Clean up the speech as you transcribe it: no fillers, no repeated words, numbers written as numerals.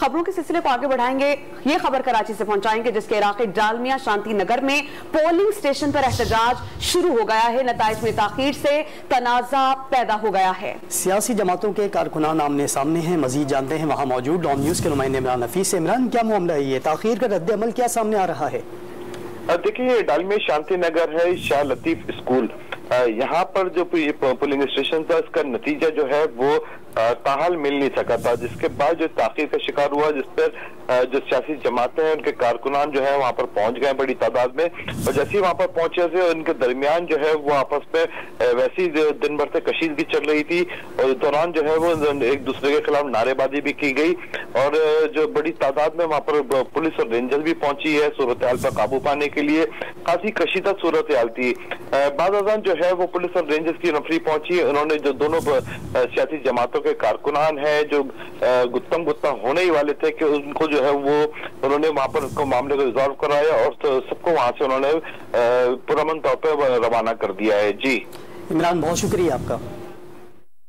खबरों के सिलसिले को आगे बढ़ाएंगे। ये खबर कराची से पहुंचाएंगे जिसके इलाके डालमिया शांति नगर में पोलिंग स्टेशन पर एहतजाज शुरू हो गया है। नताइज में ताखीर से तनाजा पैदा हो गया है। सियासी जमातों के कारकुनान आमने सामने हैं। मजीद जानते हैं वहाँ मौजूद डॉन न्यूज के नुमाइंदे इमरान हफीज से। इमरान, क्या मामला है? ये ताखीर का रद्द अमल क्या सामने आ रहा है? देखिए, डालमिया शांति नगर है शाह लतीफ स्कूल, यहाँ पर जो पोलिंग स्टेशन था इसका नतीजा जो है वो ताहाल मिल नहीं सका था, जिसके बाद जो ताखीर का शिकार हुआ, जिस पर जो सियासी जमातें हैं उनके कारकुनान जो है वहाँ पर पहुंच गए बड़ी तादाद में। और जैसे ही वहाँ पर पहुंचे थे उनके दरमियान जो है वो आपस में वैसी दिन भर से कशीदगी चल रही थी और इस दौरान जो है वो एक दूसरे के खिलाफ नारेबाजी भी की गई और जो बड़ी तादाद में वहाँ पर पुलिस और रेंजर्स भी पहुंची है सूरत हाल पर काबू पाने के लिए। काफी कशीदा सूरत हाल थी। बाज़ान जो है वो पुलिस और रेंजर्स की नफरी पहुंची। उन्होंने जो दोनों सियासी जमातों के कारकुनान है जो गुत्तम गुत्ता होने ही वाले थे कि उनको जो है वो उन्होंने वहां पर उनको मामले को रिजॉल्व कराया और सबको वहां से उन्होंने पुरअमन तौर पर रवाना कर दिया है। जी इमरान, बहुत शुक्रिया आपका।